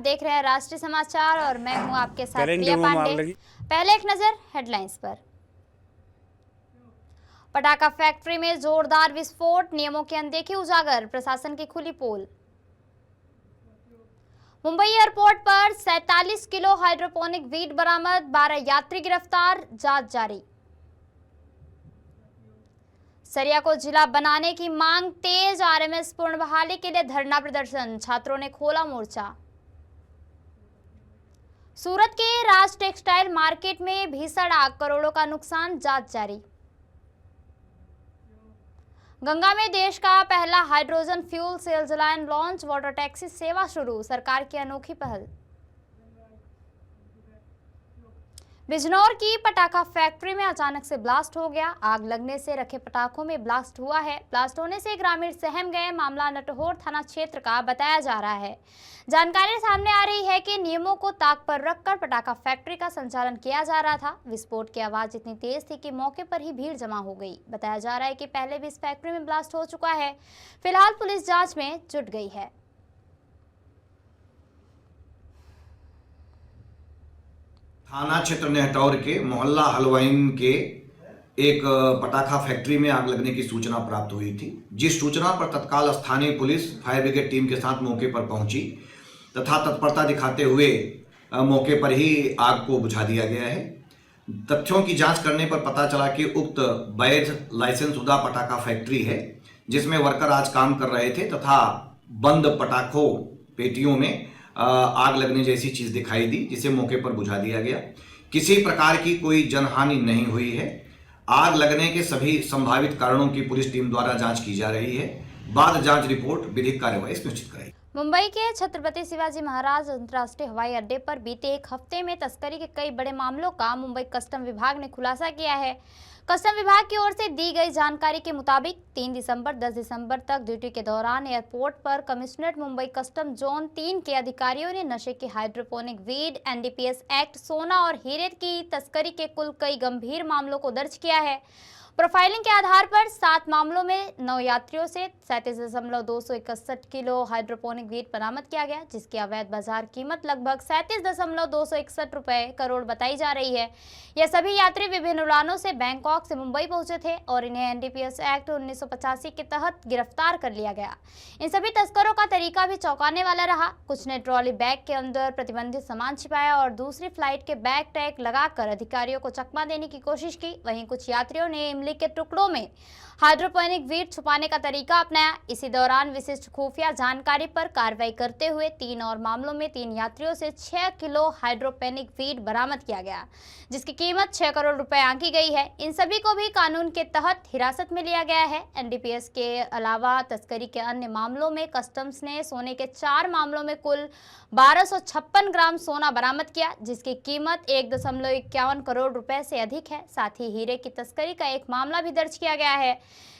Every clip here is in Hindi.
देख रहे हैं राष्ट्रीय समाचार और मैं हूं आपके साथ प्रिया पांडे। पहले एक नजर हेडलाइंस पर। पटाखा फैक्ट्री में जोरदार विस्फोट, नियमों की अनदेखी उजागर, प्रशासन की खुली पोल। मुंबई एयरपोर्ट पर 47 किलो हाइड्रोपोनिक वीट बरामद, 12 यात्री गिरफ्तार, जांच जारी। सरिया को जिला बनाने की मांग तेज, आरएमएस पूर्ण बहाली के लिए धरना प्रदर्शन, छात्रों ने खोला मोर्चा। सूरत के राज टेक्सटाइल मार्केट में भीषण आग, करोड़ों का नुकसान, जांच जारी। गंगा में देश का पहला हाइड्रोजन फ्यूल सेल जलायन लॉन्च, वाटर टैक्सी सेवा शुरू, सरकार की अनोखी पहल। बिजनौर की पटाखा फैक्ट्री में अचानक से ब्लास्ट हो गया। आग लगने से रखे पटाखों में ब्लास्ट हुआ है। ब्लास्ट होने से ग्रामीण सहम गए। मामला नटहोर थाना क्षेत्र का बताया जा रहा है। जानकारी सामने आ रही है कि नियमों को ताक पर रखकर पटाखा फैक्ट्री का संचालन किया जा रहा था। विस्फोट की आवाज इतनी तेज थी कि मौके पर ही भीड़ जमा हो गई। बताया जा रहा है कि पहले भी इस फैक्ट्री में ब्लास्ट हो चुका है। फिलहाल पुलिस जांच में जुट गई है। थाना क्षेत्र नेहटौर के मोहल्ला हलवाइन के एक पटाखा फैक्ट्री में आग लगने की सूचना प्राप्त हुई थी। जिस सूचना पर तत्काल स्थानीय पुलिस फायर ब्रिगेड टीम के साथ मौके पर पहुंची तथा तत्परता दिखाते हुए मौके पर ही आग को बुझा दिया गया है। तथ्यों की जांच करने पर पता चला कि उक्त वैध लाइसेंसशुदा पटाखा फैक्ट्री है जिसमें वर्कर आज काम कर रहे थे तथा बंद पटाखों पेटियों में आग लगने जैसी चीज दिखाई दी, जिसे मौके पर बुझा दिया गया। किसी प्रकार की कोई जनहानि नहीं हुई है। आग लगने के सभी संभावित कारणों की पुलिस टीम द्वारा जांच की जा रही है। बाद जांच रिपोर्ट विधिक कार्यवाही सुनिश्चित करेगी। मुंबई के छत्रपति शिवाजी महाराज अंतर्राष्ट्रीय हवाई अड्डे पर बीते एक हफ्ते में तस्करी के कई बड़े मामलों का मुंबई कस्टम विभाग ने खुलासा किया है। कस्टम विभाग की ओर से दी गई जानकारी के मुताबिक 3 दिसंबर 10 दिसंबर तक ड्यूटी के दौरान एयरपोर्ट पर कमिश्नरेट मुंबई कस्टम जोन 3 के अधिकारियों ने नशे की हाइड्रोपोनिक वीड, एनडीपीएस एक्ट, सोना और हीरे की तस्करी के कुल कई गंभीर मामलों को दर्ज किया है। प्रोफाइलिंग के आधार पर 7 मामलों में 9 यात्रियों से 37,261 किलो हाइड्रोपोनिक वीट बरामद किया गया, जिसकी अवैध बाजार कीमत लगभग 37,261 रुपए करोड़ बताई जा रही है। यह सभी यात्री विभिन्न उड़ानों से बैंकॉक से मुंबई पहुंचे थे और इन्हें एनडीपीएस एक्ट 1985 के तहत गिरफ्तार कर लिया गया। इन सभी तस्करों का तरीका भी चौंकाने वाला रहा। कुछ ने ट्रॉली बैग के अंदर प्रतिबंधित सामान छिपाया और दूसरी फ्लाइट के बैग टैग लगाकर अधिकारियों को चकमा देने की कोशिश की। वहीं कुछ यात्रियों ने के टुकड़ों में हाइड्रोपोनिक वीट छुपाने का तरीका अपनाया। इसी दौरान विशिष्ट खुफिया जानकारी पर कार्रवाई करते हुए 3 और मामलों में 3 यात्रियों से 6 किलो हाइड्रोपोनिक वीट बरामद किया गया, जिसकी कीमत 6 करोड़ रुपए आंकी गई है। इन सभी को भी कानून के तहत हिरासत में लिया गया है। एनडीपीएस के अलावा तस्करी के अन्य मामलों में कस्टम्स ने सोने के 4 मामलों में कुल 1256 ग्राम सोना बरामद किया, जिसकी कीमत 1.51 करोड़ रुपए से अधिक है। साथ ही हीरे की तस्करी का एक मामला भी दर्ज किया गया है,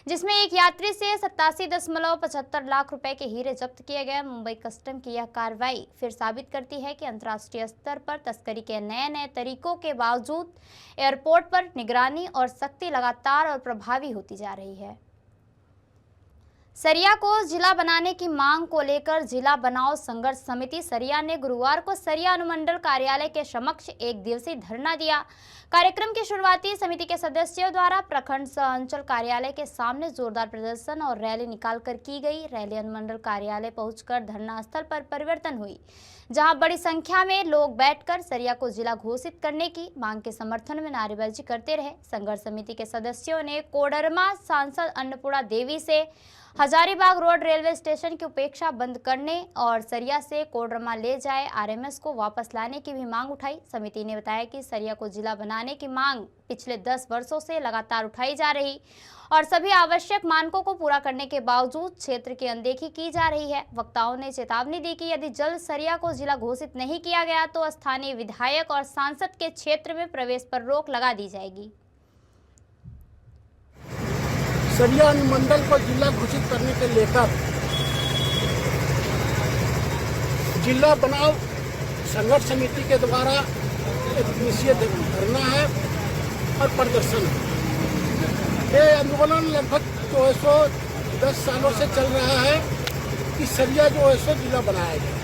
जिसमें एक यात्री से 87.75 लाख रुपए के हीरे जब्त किए गए। मुंबई कस्टम की यह कार्रवाई फिर साबित करती है कि अंतर्राष्ट्रीय स्तर पर तस्करी के नए तरीकों के बावजूद एयरपोर्ट पर निगरानी और सख्ती लगातार और प्रभावी होती जा रही है। सरिया को जिला बनाने की मांग को लेकर जिला बनाओ संघर्ष समिति सरिया ने गुरुवार को सरिया अनुमंडल कार्यालय के समक्ष एक दिवसीय धरना दिया। कार्यक्रम की शुरुआती समिति के सदस्यों द्वारा प्रखंड सह अंचल कार्यालय के सामने जोरदार प्रदर्शन और रैली निकालकर की गई। रैली अनुमंडल कार्यालय पहुंचकर धरना स्थल पर परिवर्तन हुई, जहां बड़ी संख्या में लोग बैठकर सरिया को जिला घोषित करने की मांग के समर्थन में नारेबाजी करते रहे। संघर्ष समिति के सदस्यों ने कोडरमा सांसद अन्नपूर्णा देवी से हजारीबाग रोड रेलवे स्टेशन की उपेक्षा बंद करने और सरिया से कोडरमा ले जाए आरएमएस को वापस लाने की भी मांग उठाई। समिति ने बताया कि सरिया को जिला बनाने की मांग पिछले 10 वर्षों से लगातार उठाई जा रही और सभी आवश्यक मानकों को पूरा करने के बावजूद क्षेत्र की अनदेखी की जा रही है। वक्ताओं ने चेतावनी दी कि यदि जल्द सरिया को जिला घोषित नहीं किया गया तो स्थानीय विधायक और सांसद के क्षेत्र में प्रवेश पर रोक लगा दी जाएगी। सरिया अनुमंडल को जिला घोषित करने के लेकर जिला बनाओ संघर्ष समिति के द्वारा एक दिवसीय धरना है और प्रदर्शन है। ये आंदोलन लगभग 210 सालों से चल रहा है कि सरिया जो है सो जिला बनाया जाए।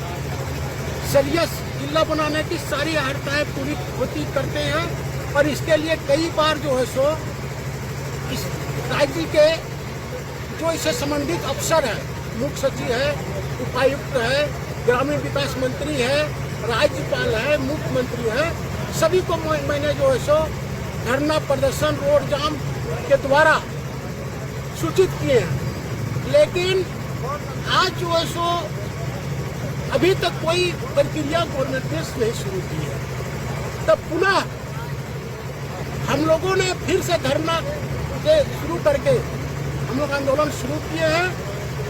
सरिया जिला बनाने की सारी हरकतें पूरी होती करते हैं और इसके लिए कई बार जो है सो इस राज्य के जो इससे संबंधित अफसर है, मुख्य सचिव है, उपायुक्त है, ग्रामीण विकास मंत्री है, राज्यपाल है, मुख्यमंत्री है, सभी को मैंने जो है सो धरना प्रदर्शन रोड जाम के द्वारा सूचित किए हैं। लेकिन आज जो है सो अभी तक कोई प्रक्रिया और निर्देश नहीं शुरू की है। तब पुनः हम लोगों ने फिर से धरना से शुरू करके हम लोग आंदोलन शुरू किए हैं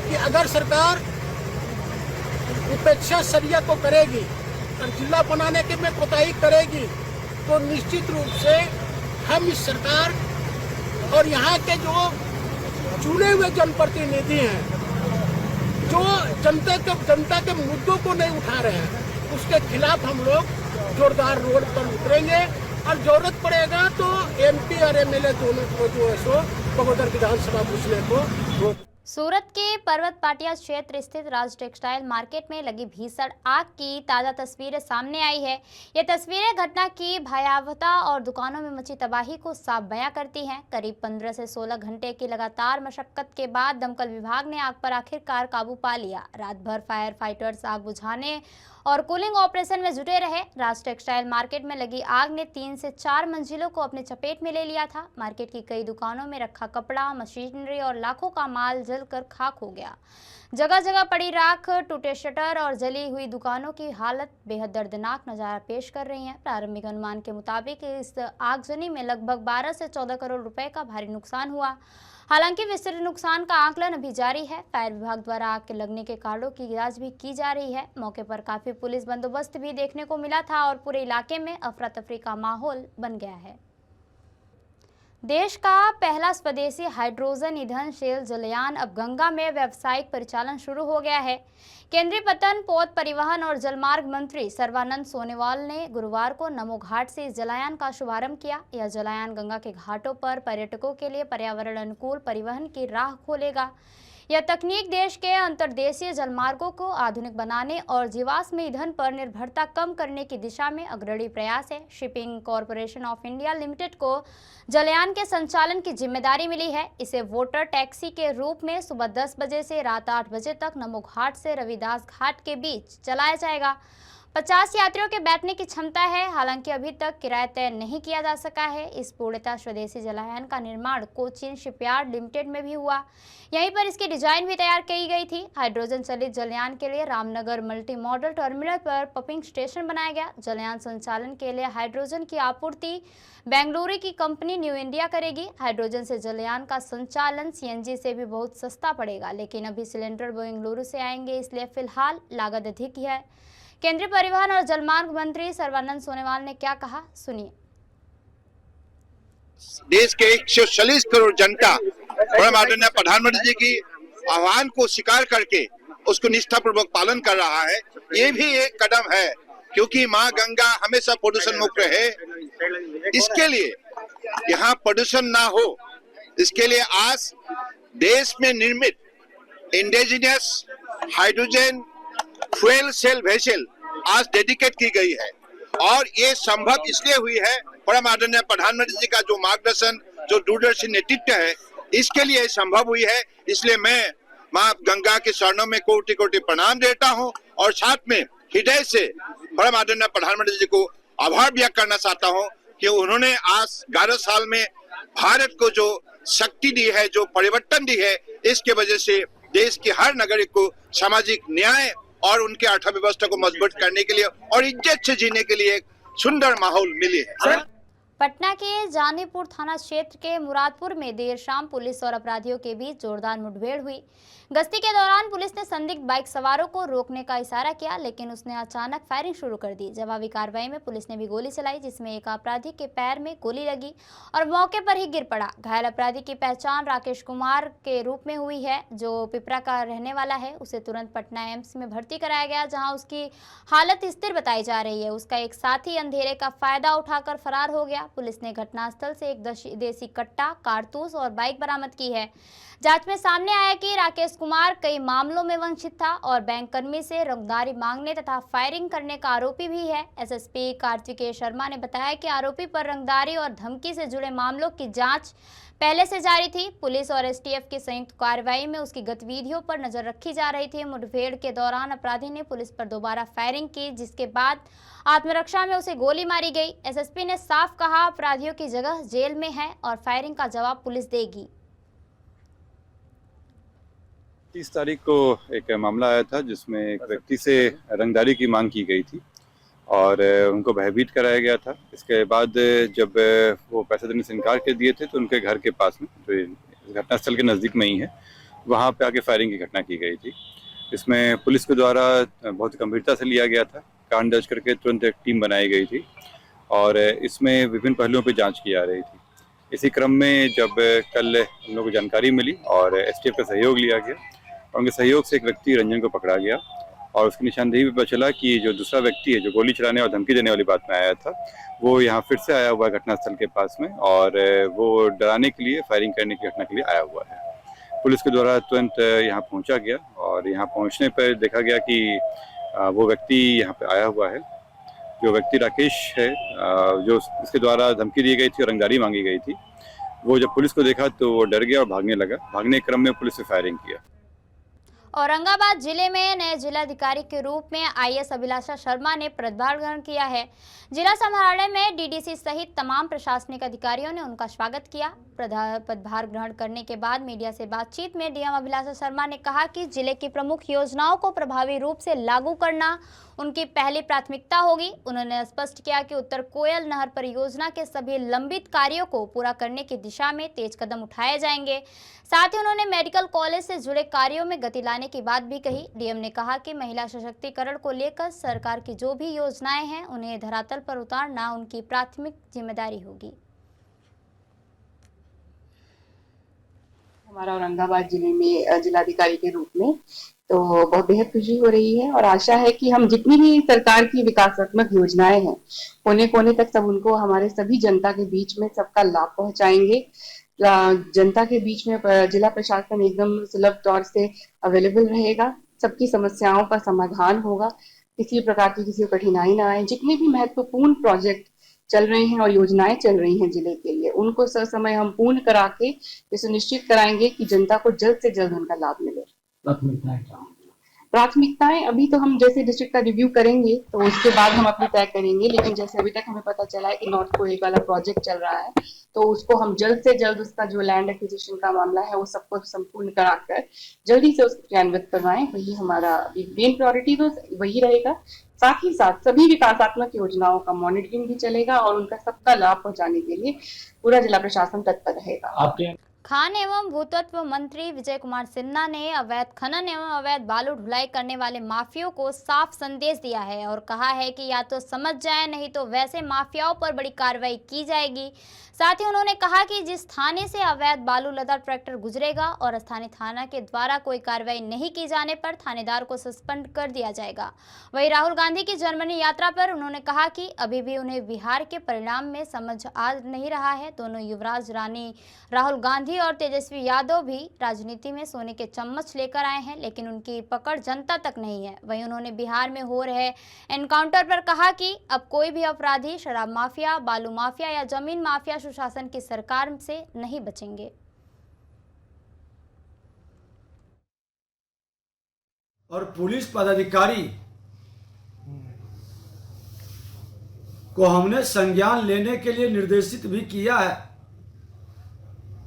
कि अगर सरकार उपेक्षा सरिया को करेगी और जिला बनाने के में कोताही करेगी तो निश्चित रूप से हम इस सरकार और यहाँ के जो चुने हुए जनप्रतिनिधि हैं, जो जनता के मुद्दों को नहीं उठा रहे हैं, उसके खिलाफ हम लोग जोरदार रोड पर उतरेंगे और जरूरत पड़ेगा तो एमपी और एमएलए दोनों को जो है सो बगोदर विधानसभा घुसने को। सूरत के पर्वत पाटिया क्षेत्र स्थित राज टेक्सटाइल मार्केट में लगी भीषण आग की ताज़ा तस्वीरें सामने आई है। ये तस्वीरें घटना की भयावहता और दुकानों में मची तबाही को साफ बयां करती हैं। करीब 15 से 16 घंटे की लगातार मशक्कत के बाद दमकल विभाग ने आग पर आखिरकार काबू पा लिया। रात भर फायर फाइटर्स आग बुझाने और कूलिंग ऑपरेशन में जुटे रहे। राज टेक्सटाइल मार्केट में लगी आग ने 3 से 4 मंजिलों को अपने चपेट में ले लिया था। मार्केट की कई दुकानों में रखा कपड़ा, मशीनरी और लाखों का माल जलकर खाक हो गया। जगह जगह पड़ी राख, टूटे शटर और जली हुई दुकानों की हालत बेहद दर्दनाक नजारा पेश कर रही है। प्रारंभिक अनुमान के मुताबिक इस आगजनी में लगभग 12 से 14 करोड़ रुपए का भारी नुकसान हुआ। हालांकि विस्तृत नुकसान का आकलन अभी जारी है। फायर विभाग द्वारा आग के लगने के कारणों की जांच भी की जा रही है। मौके पर काफी पुलिस बंदोबस्त भी देखने को मिला था और पूरे इलाके में अफरा तफरी का माहौल बन गया है। देश का पहला स्वदेशी हाइड्रोजन ईंधन शेल जलयान अब गंगा में व्यावसायिक परिचालन शुरू हो गया है। केंद्रीय पत्तन, पोत, परिवहन और जलमार्ग मंत्री सर्बानंद सोनोवाल ने गुरुवार को नमो घाट से इस जलयान का शुभारंभ किया। यह जलयान गंगा के घाटों पर पर्यटकों के लिए पर्यावरण अनुकूल परिवहन की राह खोलेगा। यह तकनीक देश के अंतर्देशीय जलमार्गों को आधुनिक बनाने और जीवाश्म ईंधन पर निर्भरता कम करने की दिशा में अग्रणी प्रयास है। Shipping corporation of India limited को जलयान के संचालन की जिम्मेदारी मिली है। इसे वाटर टैक्सी के रूप में सुबह 10 बजे से रात 8 बजे तक नमो घाट से रविदास घाट के बीच चलाया जाएगा। 50 यात्रियों के बैठने की क्षमता है। हालांकि अभी तक किराया तय नहीं किया जा सका है। इस पूर्णतः स्वदेशी जलयान का निर्माण कोचिन शिपयार्ड लिमिटेड में भी हुआ। यहीं पर इसकी डिजाइन भी तैयार की गई थी। हाइड्रोजन चलित जलयान के लिए रामनगर मल्टी मॉडल टर्मिनल पर पंपिंग स्टेशन बनाया गया। जलयान संचालन के लिए हाइड्रोजन की आपूर्ति बेंगलुरु की कंपनी न्यू इंडिया करेगी। हाइड्रोजन से जलयान का संचालन सीएनजी से भी बहुत सस्ता पड़ेगा, लेकिन अभी सिलेंडर बेंगलुरु से आएंगे, इसलिए फिलहाल लागत अधिक है। केंद्रीय परिवहन और जलमार्ग मंत्री सर्बानंद सोनोवाल ने क्या कहा, सुनिए। देश के 140 करोड़ जनता माननीय प्रधानमंत्री जी की आह्वान को स्वीकार करके उसको निष्ठापूर्वक पालन कर रहा है। ये भी एक कदम है, क्योंकि माँ गंगा हमेशा प्रदूषण मुक्त रहे। इसके लिए यहाँ प्रदूषण ना हो, इसके लिए आज देश में निर्मित indigenous hydrogen fuel cell vessel आज डेडिकेट की गई है। और ये संभव इसलिए हुई है, परम आदरणीय प्रधानमंत्री जी का जो मार्गदर्शन, जो दूरदर्शी नेतृत्व है, इसके लिए संभव हुई है। इसलिए मैं माँ गंगा के चरणों में कोटि कोटि प्रणाम देता हूँ और साथ में हृदय से परम आदरणीय प्रधानमंत्री जी को आभार व्यक्त करना चाहता हूँ कि उन्होंने आज 11 साल में भारत को जो शक्ति दी है, जो परिवर्तन दी है, इसके वजह से देश के हर नागरिक को सामाजिक न्याय और उनके अर्थव्यवस्था को मजबूत करने के लिए और इज्जत से जीने के लिए एक सुंदर माहौल मिले है। पटना के जानीपुर थाना क्षेत्र के मुरादपुर में देर शाम पुलिस और अपराधियों के बीच जोरदार मुठभेड़ हुई। गश्ती के दौरान पुलिस ने संदिग्ध बाइक सवारों को रोकने का इशारा किया, लेकिन उसने अचानक फायरिंग शुरू कर दी। जवाबी कार्रवाई में पुलिस ने भी गोली चलाई, जिसमें एक अपराधी के पैर में गोली लगी और मौके पर ही गिर पड़ा। घायल अपराधी की पहचान राकेश कुमार के रूप में हुई है, जो पिपरा का रहने वाला है। उसे तुरंत पटना एम्स में भर्ती कराया गया, जहाँ उसकी हालत स्थिर बताई जा रही है। उसका एक साथी अंधेरे का फायदा उठाकर फरार हो गया। पुलिस ने घटनास्थल से एक देसी कट्टा, कारतूस और बाइक बरामद की है। जांच में सामने आया कि राकेश कुमार कई मामलों में वंचित था और बैंक कर्मी से रंगदारी मांगने तथा फायरिंग करने का आरोपी भी है। एसएसपी कार्तिकेय शर्मा ने बताया कि आरोपी पर रंगदारी और धमकी से जुड़े मामलों की जांच पहले से जारी थी। पुलिस और एसटीएफ की संयुक्त कार्रवाई में उसकी गतिविधियों पर नजर रखी जा रही थी। मुठभेड़ के दौरान अपराधी ने पुलिस पर दोबारा फायरिंग की, जिसके बाद आत्मरक्षा में उसे गोली मारी गई। एसएसपी ने साफ कहा, अपराधियों की जगह जेल में है और फायरिंग का जवाब पुलिस देगी। 30 तारीख को एक मामला आया था जिसमें एक व्यक्ति से रंगदारी की मांग की गई थी और उनको भयभीत कराया गया था। इसके बाद जब वो पैसे देने से इनकार कर दिए थे तो उनके घर के पास में, जो घटनास्थल के नज़दीक में ही है, वहाँ पे आके फायरिंग की घटना की गई थी। इसमें पुलिस के द्वारा बहुत गंभीरता से लिया गया था। कांड दर्ज करके तुरंत एक टीम बनाई गई थी और इसमें विभिन्न पहलुओं पर जाँच की जा रही थी। इसी क्रम में जब कल हम लोग को जानकारी मिली और एसटीएफ का सहयोग लिया गया, उनके सहयोग से एक व्यक्ति रंजन को पकड़ा गया और उसकी निशानदेही पर पता चला कि जो दूसरा व्यक्ति है जो गोली चलाने और धमकी देने वाली बात में आया था, वो यहाँ फिर से आया हुआ है घटनास्थल के पास में और वो डराने के लिए, फायरिंग करने की घटना के लिए आया हुआ है। पुलिस के द्वारा तुरंत यहाँ पहुँचा गया और यहाँ पहुँचने पर देखा गया कि वो व्यक्ति यहाँ पर आया हुआ है। जो व्यक्ति राकेश है, जो इसके द्वारा धमकी दी गई थी और रंगदारी मांगी गई थी, वो जब पुलिस को देखा तो वो डर गया और भागने लगा। भागने के क्रम में पुलिस ने फायरिंग किया। औरंगाबाद जिले में नए जिलाधिकारी के रूप में आईएएस अभिलाषा शर्मा ने पदभार ग्रहण किया है। जिला समाहरणालय में डीडीसी सहित तमाम प्रशासनिक अधिकारियों ने उनका स्वागत किया। पदभार ग्रहण करने के बाद मीडिया से बातचीत में डीएम अभिलाषा शर्मा ने कहा कि जिले की प्रमुख योजनाओं को प्रभावी रूप से लागू करना उनकी पहली प्राथमिकता होगी। उन्होंने स्पष्ट किया कि उत्तर कोयल नहर परियोजना के सभी लंबित कार्यों को पूरा करने की दिशा में तेज कदम उठाए जाएंगे। साथ ही उन्होंने मेडिकल कॉलेज से जुड़े कार्यों में गति लाने की बात भी कही। डीएम ने कहा कि महिला सशक्तिकरण को लेकर सरकार की जो भी योजनाएं हैं, उन्हें धरातल पर उतारना उनकी प्राथमिक जिम्मेदारी होगी। हमारा औरंगाबाद जिले में जिलाधिकारी के रूप में तो बहुत बेहद खुशी हो रही है और आशा है कि हम जितनी भी सरकार की विकासात्मक योजनाएं हैं, कोने कोने तक सब उनको हमारे सभी जनता के बीच में सबका लाभ पहुंचाएंगे। जनता के बीच में जिला प्रशासन एकदम सुलभ तौर से अवेलेबल रहेगा, सबकी समस्याओं का समाधान होगा, किसी प्रकार की किसी को कठिनाई ना आए। जितने भी महत्वपूर्ण प्रोजेक्ट चल रहे हैं और योजनाएं चल रही हैं जिले के लिए, उनको समय हम पूर्ण करा के ये सुनिश्चित कराएंगे कि जनता को जल्द से जल्द उनका लाभ मिले। प्राथमिकताएं अभी तो हम जैसे डिस्ट्रिक्ट का रिव्यू करेंगे तो उसके बाद हम अपनी तय करेंगे, लेकिन जैसे अभी तक हमें पता चला है कि नॉर्थ कोयल वाला प्रोजेक्ट चल रहा है, तो उसको हम जल्द से जल्द उसका जो लैंड एक्विजिशन का मामला है वो सबको संपूर्ण कराकर जल्दी से उसको क्रियान्वित करवाएं। वही हमारा मेन प्रायोरिटी तो वही रहेगा। साथ ही साथ सभी विकासात्मक योजनाओं का मॉनिटरिंग भी चलेगा और उनका सबका लाभ पहुंचाने के लिए पूरा जिला प्रशासन तत्पर रहेगा। खान एवं भूतत्व मंत्री विजय कुमार सिन्हा ने अवैध खनन एवं अवैध बालू ढुलाई करने वाले माफियाओं को साफ संदेश दिया है और कहा है कि या तो समझ जाए, नहीं तो वैसे माफियाओं पर बड़ी कार्रवाई की जाएगी। साथ ही उन्होंने कहा कि जिस थाने से अवैध बालू लदा ट्रैक्टर गुजरेगा और स्थानीय थाना के द्वारा कोई कार्रवाई नहीं की जाने पर थानेदार को सस्पेंड कर दिया जाएगा। वहीं राहुल गांधी की जर्मनी यात्रा पर उन्होंने कहा कि अभी भी उन्हें बिहार के परिणाम में समझ आ नहीं रहा है। दोनों युवराज रानी राहुल गांधी और तेजस्वी यादव भी राजनीति में सोने के चम्मच लेकर आए हैं, लेकिन उनकी पकड़ जनता तक नहीं है। वहीं उन्होंने बिहार में हो रहे एनकाउंटर पर कहा कि अब कोई भी अपराधी शराब माफिया, बालू माफिया या जमीन माफिया सुशासन की सरकार से नहीं बचेंगे। और पुलिस पदाधिकारी को हमने संज्ञान लेने के लिए निर्देशित भी किया है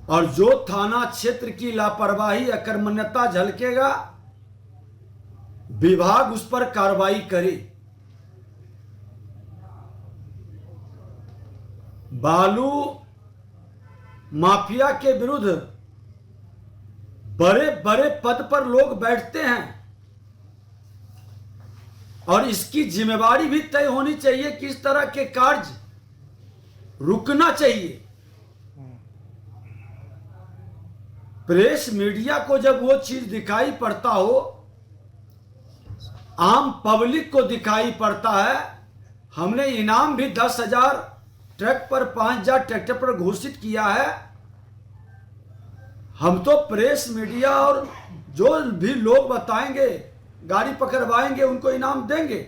और जो थाना क्षेत्र की लापरवाही अकर्मण्यता झलकेगा, विभाग उस पर कार्रवाई करे। बालू माफिया के विरुद्ध बड़े बड़े पद पर लोग बैठते हैं और इसकी जिम्मेवारी भी तय होनी चाहिए कि इस तरह के कार्य रुकना चाहिए। प्रेस मीडिया को जब वो चीज दिखाई पड़ता हो, आम पब्लिक को दिखाई पड़ता है। हमने इनाम भी 10,000 ट्रक पर 5000 ट्रैक्टर पर घोषित किया है। हम तो प्रेस मीडिया और जो भी लोग बताएंगे, गाड़ी पकड़वाएंगे, उनको इनाम देंगे।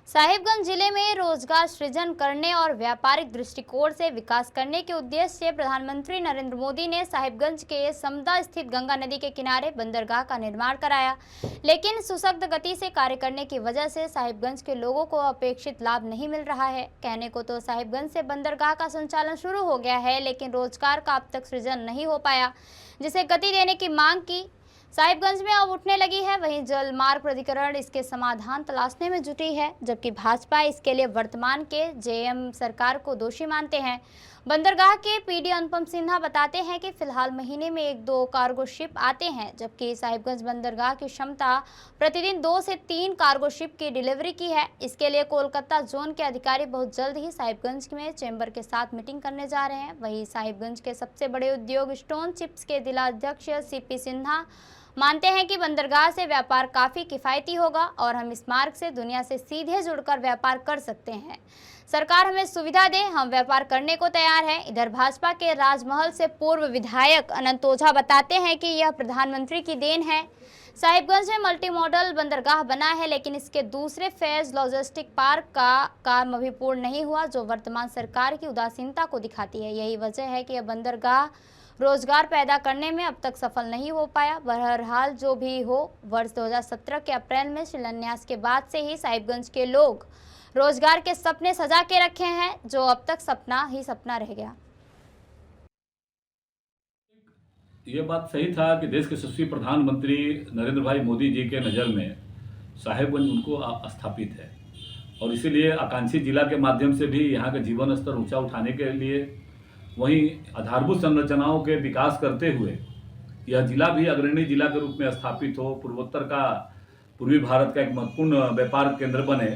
साहिबगंज जिले में रोजगार सृजन करने और व्यापारिक दृष्टिकोण से विकास करने के उद्देश्य से प्रधानमंत्री नरेंद्र मोदी ने साहिबगंज के समदा स्थित गंगा नदी के किनारे बंदरगाह का निर्माण कराया, लेकिन सुसख्त गति से कार्य करने की वजह से साहिबगंज के लोगों को अपेक्षित लाभ नहीं मिल रहा है। कहने को तो साहिबगंज से बंदरगाह का संचालन शुरू हो गया है, लेकिन रोजगार का अब तक सृजन नहीं हो पाया, जिसे गति देने की मांग की साहिबगंज में अब उठने लगी है। वहीं जल मार्ग प्राधिकरण इसके समाधान तलाशने में जुटी है, जबकि भाजपा इसके लिए वर्तमान के जेएम सरकार को दोषी मानते हैं। बंदरगाह के पीडी अनुपम सिन्हा बताते हैं कि फिलहाल महीने में 1-2 कार्गो शिप आते हैं, जबकि साहिबगंज बंदरगाह की क्षमता प्रतिदिन 2 से 3 कार्गो शिप की डिलीवरी की है। इसके लिए कोलकाता जोन के अधिकारी बहुत जल्द ही साहिबगंज में चैम्बर के साथ मीटिंग करने जा रहे हैं। वहीं साहिबगंज के सबसे बड़े उद्योग स्टोन चिप्स के जिलाध्यक्ष सीपी सिन्हा मानते हैं कि बंदरगाह से व्यापार काफ़ी किफ़ायती होगा और हम इस मार्ग से दुनिया से सीधे जुड़कर व्यापार कर सकते हैं। सरकार हमें सुविधा दे, हम व्यापार करने को तैयार हैं। इधर भाजपा के राजमहल से पूर्व विधायक अनंत ओझा बताते हैं कि यह प्रधानमंत्री की देन है। साहिबगंज में मल्टी मॉडल बंदरगाह बना है, लेकिन इसके दूसरे फेज लॉजिस्टिक पार्क का काम अभी पूर्ण नहीं हुआ, जो वर्तमान सरकार की उदासीनता को दिखाती है। यही वजह है कि यह बंदरगाह रोजगार पैदा करने में अब तक सफल नहीं हो पाया। बहरहाल जो भी हो, वर्ष 2017 के अप्रैल में शिलान्यास के बाद से ही साहिबगंज के लोग रोजगार के सपने सजा के रखे हैं, जो अब तक सपना ही सपना रह गया। ये बात सही था कि देश के यशस्वी प्रधानमंत्री नरेंद्र भाई मोदी जी के नज़र में साहिबगंज उनको स्थापित है, और इसीलिए आकांक्षी जिला के माध्यम से भी यहाँ का जीवन स्तर ऊंचा उठाने के लिए, वहीं आधारभूत संरचनाओं के विकास करते हुए यह जिला भी अग्रणी जिला के रूप में स्थापित हो, पूर्वोत्तर का, पूर्वी भारत का एक महत्वपूर्ण व्यापार केंद्र बने,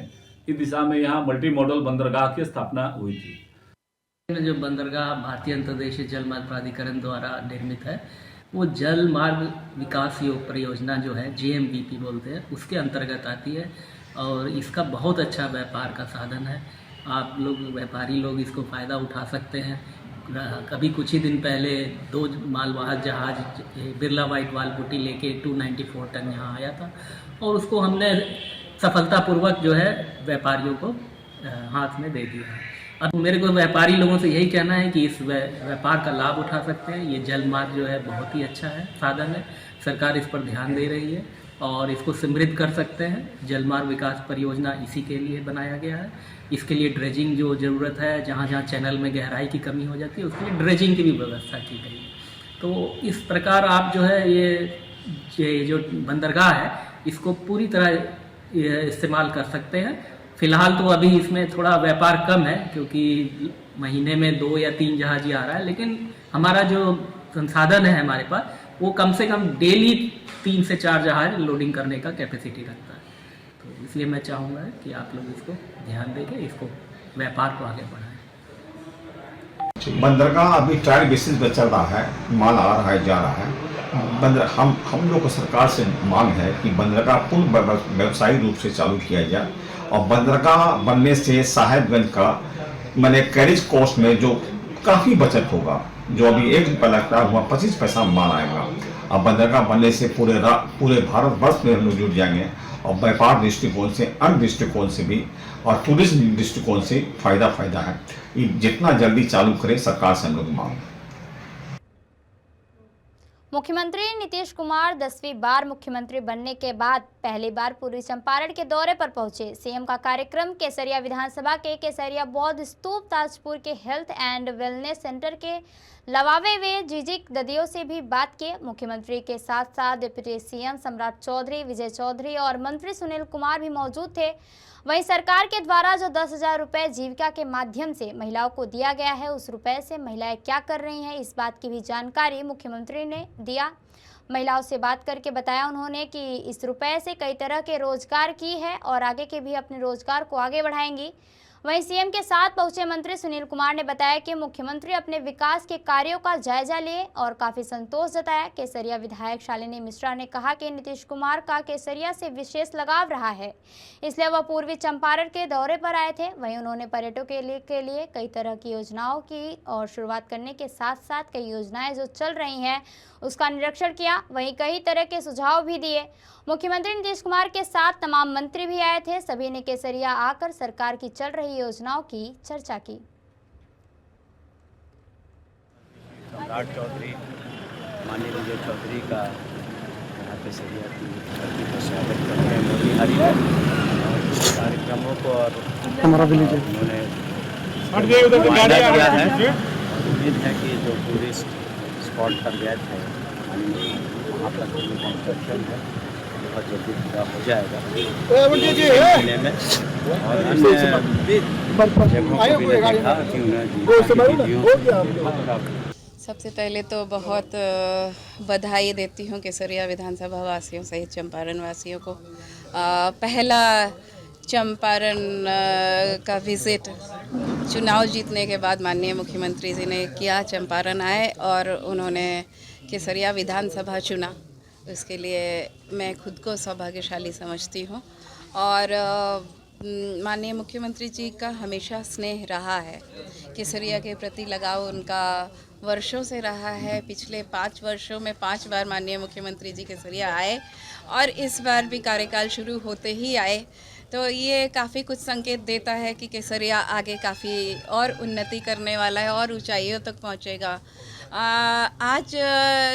इस दिशा में यहाँ मल्टी मॉडल बंदरगाह की स्थापना हुई थी। जो बंदरगाह भारतीय अंतर्देशीय जल मार्ग प्राधिकरण द्वारा निर्मित है, वो जल मार्ग विकास परियोजना जो है JMVP बोलते हैं, उसके अंतर्गत आती है और इसका बहुत अच्छा व्यापार का साधन है। आप लोग व्यापारी लोग इसको फ़ायदा उठा सकते हैं। कभी कुछ ही दिन पहले 2 मालवाहक जहाज बिरला वाइट वाल पुटी लेके 294 टन यहाँ आया था, और उसको हमने सफलतापूर्वक जो है व्यापारियों को हाथ में दे दिया है। अब मेरे को व्यापारी लोगों से यही कहना है कि इस व्यापार का लाभ उठा सकते हैं। ये जल मार्ग जो है बहुत ही अच्छा है, साधन है, सरकार इस पर ध्यान दे रही है और इसको समृद्ध कर सकते हैं। जल मार्ग विकास परियोजना इसी के लिए बनाया गया है। इसके लिए ड्रेजिंग जो ज़रूरत है, जहाँ जहाँ चैनल में गहराई की कमी हो जाती है, उसके लिए ड्रेजिंग की भी व्यवस्था की गई है। तो इस प्रकार आप जो है ये जो बंदरगाह है, इसको पूरी तरह इस्तेमाल कर सकते हैं। फ़िलहाल तो अभी इसमें थोड़ा व्यापार कम है, क्योंकि महीने में 2 या 3 जहाज ही आ रहा है, लेकिन हमारा जो संसाधन है हमारे पास, वो कम से कम डेली 3 से 4 जहाज लोडिंग करने का कैपेसिटी रखता है। तो इसलिए मैं चाहूँगा कि आप लोग इसको ध्यान देके इसको व्यापार को आगे बढ़ाएं। बंदरगाह अभी ट्रायल बेसिस पे चल रहा है, माल आ रहा है, जा रहा है। हम लोग को सरकार से मांग है कि बंदरगाह पूर्ण व्यवसायिक रूप से चालू किया जाए, और बंदरगाह बनने से साहिबगंज का मैंने कैरिज कॉस्ट में जो काफ़ी बचत होगा, जो अभी 1 रुपया लगता हुआ 25 पैसा माल आएगा। अब बंदरगाह बनने से पूरे भारतवर्ष में हम लोग जुड़ जाएंगे, और व्यापार दृष्टिकोण से, अन्य दृष्टिकोण से भी, और टूरिज्म दृष्टिकोण से फायदा है। ये जितना जल्दी चालू करे, सरकार से हम लोग मांग। मुख्यमंत्री नीतीश कुमार 10वीं बार मुख्यमंत्री बनने के बाद पहली बार पूर्वी चंपारण के दौरे पर पहुंचे। सीएम का कार्यक्रम केसरिया विधानसभा के केसरिया बौद्ध स्तूप, ताजपुर के हेल्थ एंड वेलनेस सेंटर के लवावे वे जिजिक ददियों से भी बात की। मुख्यमंत्री के साथ साथ डिप्टी सीएम सम्राट चौधरी, विजय चौधरी और मंत्री सुनील कुमार भी मौजूद थे। वहीं सरकार के द्वारा जो 10,000 रुपये जीविका के माध्यम से महिलाओं को दिया गया है, उस रुपए से महिलाएं क्या कर रही हैं, इस बात की भी जानकारी मुख्यमंत्री ने दिया। महिलाओं से बात करके बताया उन्होंने कि इस रुपए से कई तरह के रोजगार की है और आगे के भी अपने रोजगार को आगे बढ़ाएंगी। वहीं सीएम के साथ पहुंचे मंत्री सुनील कुमार ने बताया कि मुख्यमंत्री अपने विकास के कार्यों का जायजा लिए और काफी संतोष जताया। केसरिया विधायक शालिनी मिश्रा ने कहा कि नीतीश कुमार का केसरिया से विशेष लगाव रहा है, इसलिए वह पूर्वी चंपारण के दौरे पर आए थे। वहीं उन्होंने पर्यटकों के लिए कई तरह की योजनाओं की और शुरुआत करने के साथ साथ कई योजनाएं जो चल रही हैं उसका निरीक्षण किया। वहीं कई तरह के सुझाव भी दिए। मुख्यमंत्री नीतीश कुमार के साथ तमाम मंत्री भी आए थे। सभी ने केसरिया आकर सरकार की चल रही योजनाओं की चर्चा की। सम्राट चौधरी, माननीय विजय चौधरी का यहाँ केसरिया की धरती पर स्वागत करते हैं मोदी हरी में और कार्यक्रमों को और उन्होंने किया है। उम्मीद है कि जो टूरिस्ट स्पॉट पर गए थे वहाँ पर जो कंस्ट्रक्शन है बहुत जल्दी पूरा हो जाएगा जिले में और अन्य जगहों को भी देखा कि उन्हें सबसे पहले तो बहुत बधाई देती हूँ केसरिया विधानसभा वासियों सहित चंपारण वासियों को। पहला चंपारण का विज़िट चुनाव जीतने के बाद माननीय मुख्यमंत्री जी ने किया। चंपारण आए और उन्होंने केसरिया विधानसभा चुना, उसके लिए मैं खुद को सौभाग्यशाली समझती हूँ। और माननीय मुख्यमंत्री जी का हमेशा स्नेह रहा है, केसरिया के प्रति लगाव उनका वर्षों से रहा है। पिछले 5 वर्षों में 5 बार माननीय मुख्यमंत्री जी केसरिया आए और इस बार भी कार्यकाल शुरू होते ही आए, तो ये काफ़ी कुछ संकेत देता है कि केसरिया आगे काफ़ी और उन्नति करने वाला है और ऊंचाइयों तक पहुंचेगा। आज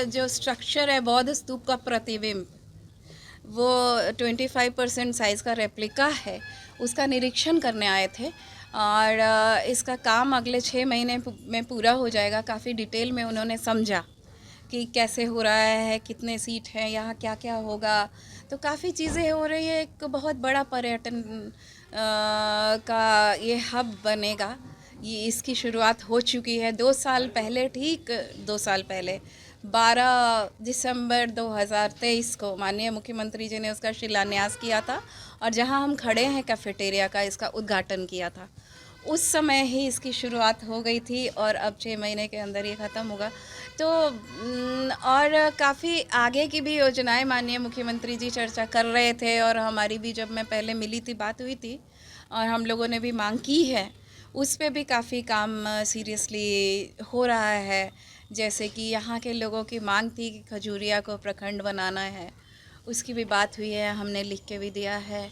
जो स्ट्रक्चर है बौद्ध स्तूप का प्रतिबिंब, वो 25% साइज़ का रेप्लिका है, उसका निरीक्षण करने आए थे और इसका काम अगले 6 महीने में पूरा हो जाएगा। काफ़ी डिटेल में उन्होंने समझा कि कैसे हो रहा है, कितने सीट हैं, यहाँ क्या क्या होगा, तो काफ़ी चीज़ें हो रही है। एक बहुत बड़ा पर्यटन का ये हब बनेगा, ये इसकी शुरुआत हो चुकी है 2 साल पहले, ठीक 2 साल पहले 12 दिसंबर 2023 को माननीय मुख्यमंत्री जी ने उसका शिलान्यास किया था और जहां हम खड़े हैं कैफेटेरिया का इसका उद्घाटन किया था। उस समय ही इसकी शुरुआत हो गई थी और अब 6 महीने के अंदर ये ख़त्म होगा। तो और काफ़ी आगे की भी योजनाएं माननीय मुख्यमंत्री जी चर्चा कर रहे थे और हमारी भी जब मैं पहले मिली थी बात हुई थी और हम लोगों ने भी मांग की है, उस पे भी काफ़ी काम सीरियसली हो रहा है। जैसे कि यहाँ के लोगों की मांग थी कि खजूरिया को प्रखंड बनाना है, उसकी भी बात हुई है, हमने लिख के भी दिया है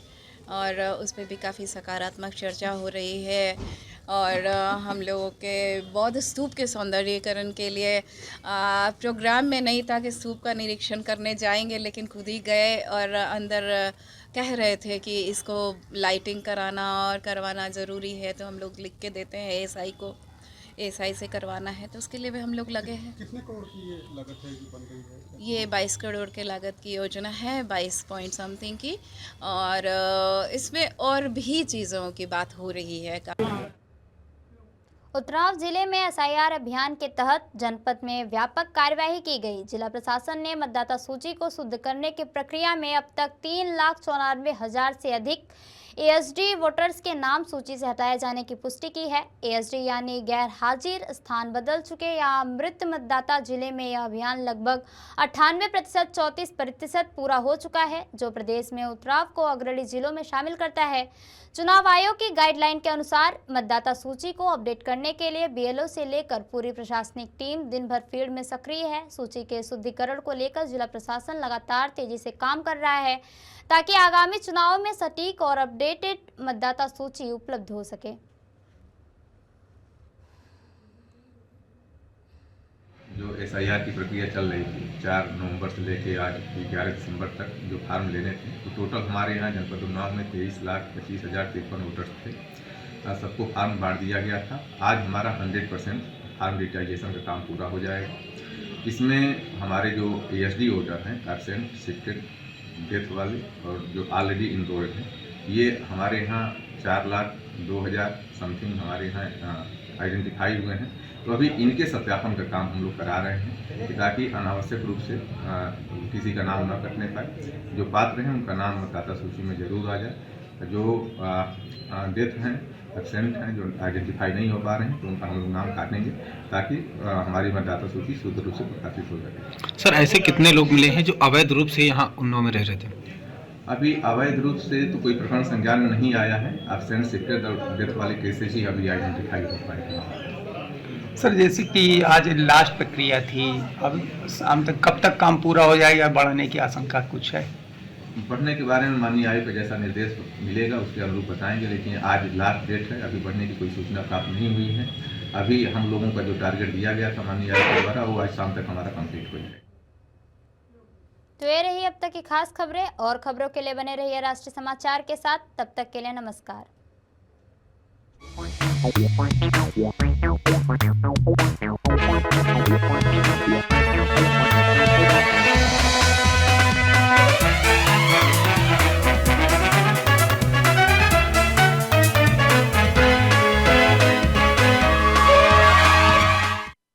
और उस पर भी काफ़ी सकारात्मक चर्चा हो रही है। और हम लोगों के बौद्ध स्तूप के सौंदर्यीकरण के लिए प्रोग्राम में नहीं था कि स्तूप का निरीक्षण करने जाएंगे, लेकिन खुद ही गए और अंदर कह रहे थे कि इसको लाइटिंग कराना और करवाना ज़रूरी है, तो हम लोग लिख के देते हैं एएसआई को, एएसआई से करवाना है, तो उसके लिए भी हम लोग लगे हैं। कितने करोड़ की ये लागत है जो बन गई है? ये 22 करोड़ के लागत की योजना है, 22 पॉइंट समथिंग की, और इसमें और भी चीज़ों की बात हो रही है। उन्नाव जिले में एसआईआर अभियान के तहत जनपद में व्यापक कार्यवाही की गई। जिला प्रशासन ने मतदाता सूची को शुद्ध करने की प्रक्रिया में अब तक 3,94,000 से अधिक एएसडी वोटर्स के नाम सूची से हटाए जाने की पुष्टि की है। एएसडी यानी गैर हाजिर, स्थान बदल चुके या मृत मतदाता। जिले में यह अभियान लगभग 98% 34% पूरा हो चुका है, जो प्रदेश में उन्नाव को अग्रणी जिलों में शामिल करता है। चुनाव आयोग की गाइडलाइन के अनुसार मतदाता सूची को अपडेट करने के लिए बीएलओ से लेकर पूरी प्रशासनिक टीम दिन भर फील्ड में सक्रिय है। सूची के शुद्धिकरण को लेकर जिला प्रशासन लगातार तेजी से काम कर रहा है ताकि आगामी चुनावों में सटीक और अपडेटेड मतदाता सूची उपलब्ध हो सके। जो एसआईआर की प्रक्रिया चल रही थी 4 नवंबर से लेकर आज 11 दिसंबर तक जो फार्म लेने थे, तो टोटल हमारे यहाँ जनपद उन्नाव में 23,25,053 वोटर्स थे। सबको फार्म बांट दिया गया था। आज हमारा 100% फार्म डिजिटाइजेशन का काम पूरा हो जाएगा। इसमें हमारे जो एएसडी वोटर हैं, एब्सेंट, शिफ्टेड, डेथ वाले और जो ऑलरेडी इनरोल्ड हैं, ये हमारे यहाँ 4,02,000 समथिंग हमारे यहाँ आइडेंटिफाई हुए हैं। तो अभी इनके सत्यापन का काम हम लोग करा रहे हैं ताकि अनावश्यक रूप से किसी का नाम न कटने पाए। जो पात्र हैं उनका नाम मतदाता सूची में जरूर आ जाए। जो डेथ हैं एब्सेंट हैं, जो आइडेंटिफाई नहीं हो पा रहे हैं, तो उनका हम लोग नाम काटेंगे ताकि हमारी मतदाता सूची शुद्ध रूप से प्रकाशित हो सके। सर, ऐसे कितने लोग मिले हैं जो अवैध रूप से यहाँ उन्नाव में रह रहे थे? अभी अवैध रूप से तो कोई प्रकरण संज्ञान में नहीं आया है। एब्सेंट सेक्टर डेथ वाले केसेस ही अभी आइडेंटिफाई हो पाए हैं। सर, जैसे कि आज लास्ट प्रक्रिया थी, अब शाम तक कब तक काम पूरा हो जाएगा, बढ़ने की आशंका कुछ है? बढ़ने के बारे में माननीय आयोग का जैसा निर्देश मिलेगा उसके अनुरूप बताएंगे, लेकिन आज लास्ट डेट है, अभी बढ़ने की कोई सूचना प्राप्त नहीं हुई है। अभी हम लोगों का जो टारगेट दिया गया था माननीय आयोग के द्वारा वो आज शाम तक हमारा कंप्लीट हो जाएगा। तो ये रही अब तक की खास खबरें, और खबरों के लिए बने रहिए राष्ट्रीय समाचार के साथ। तब तक के लिए नमस्कार।